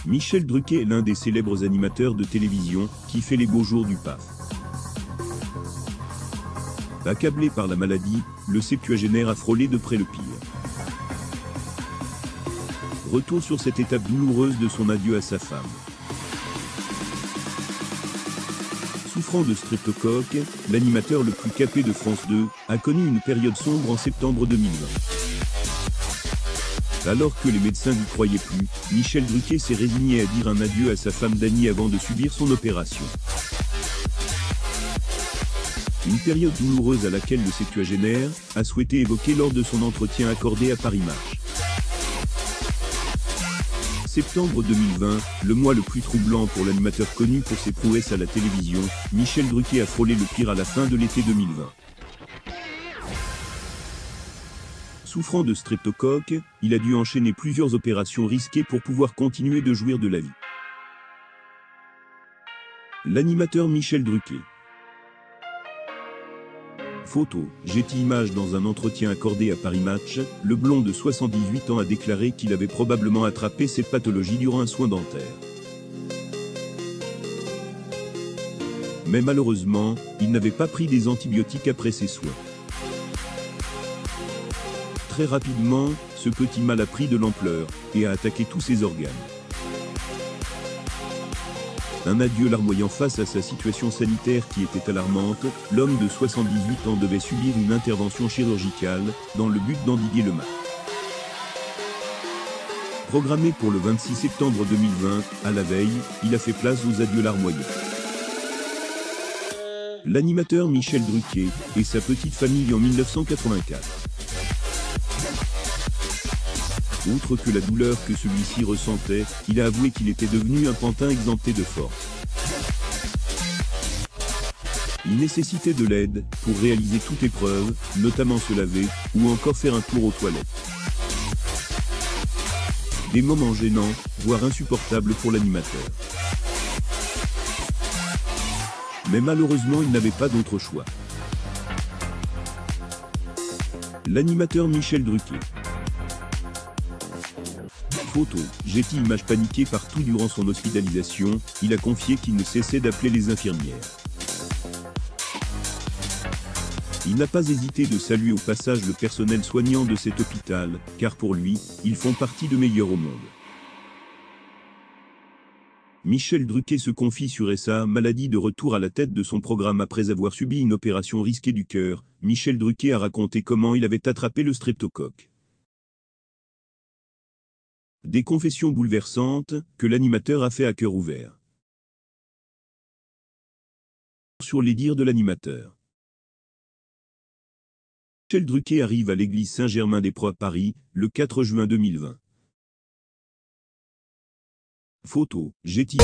Michel Drucker est l'un des célèbres animateurs de télévision qui fait les beaux jours du PAF. Accablé par la maladie, le septuagénaire a frôlé de près le pire. Retour sur cette étape douloureuse de son adieu à sa femme. Souffrant de streptocoque, l'animateur le plus capé de France 2 a connu une période sombre en septembre 2020. Alors que les médecins n'y croyaient plus, Michel Drucker s'est résigné à dire un adieu à sa femme Dany avant de subir son opération. Une période douloureuse à laquelle le septuagénaire a souhaité évoquer lors de son entretien accordé à Paris Match. Septembre 2020, le mois le plus troublant pour l'animateur connu pour ses prouesses à la télévision, Michel Drucker a frôlé le pire à la fin de l'été 2020. Souffrant de streptocoque, il a dû enchaîner plusieurs opérations risquées pour pouvoir continuer de jouir de la vie. L'animateur Michel Drucker. Photo, Getty Images. Dans un entretien accordé à Paris Match, le blond de 78 ans a déclaré qu'il avait probablement attrapé cette pathologie durant un soin dentaire. Mais malheureusement, il n'avait pas pris des antibiotiques après ses soins. Très rapidement, ce petit mal a pris de l'ampleur et a attaqué tous ses organes. Un adieu larmoyant face à sa situation sanitaire qui était alarmante, l'homme de 78 ans devait subir une intervention chirurgicale dans le but d'endiguer le mal. Programmé pour le 26 septembre 2020, à la veille, il a fait place aux adieux larmoyants. L'animateur Michel Drucker et sa petite famille en 1984. Outre que la douleur que celui-ci ressentait, il a avoué qu'il était devenu un pantin exempté de force. Il nécessitait de l'aide pour réaliser toute épreuve, notamment se laver, ou encore faire un tour aux toilettes. Des moments gênants, voire insupportables pour l'animateur. Mais malheureusement, il n'avait pas d'autre choix. L'animateur Michel Drucker. Photo, Getty Images. Paniqué partout durant son hospitalisation, il a confié qu'il ne cessait d'appeler les infirmières. Il n'a pas hésité de saluer au passage le personnel soignant de cet hôpital, car pour lui, ils font partie des meilleurs au monde. Michel Drucker se confie sur sa maladie de retour à la tête de son programme après avoir subi une opération risquée du cœur. Michel Drucker a raconté comment il avait attrapé le streptocoque. Des confessions bouleversantes que l'animateur a fait à cœur ouvert. Sur les dires de l'animateur. Michel Drucker arrive à l'église Saint-Germain-des-Prés à Paris, le 4 juin 2020. Photo, Getty.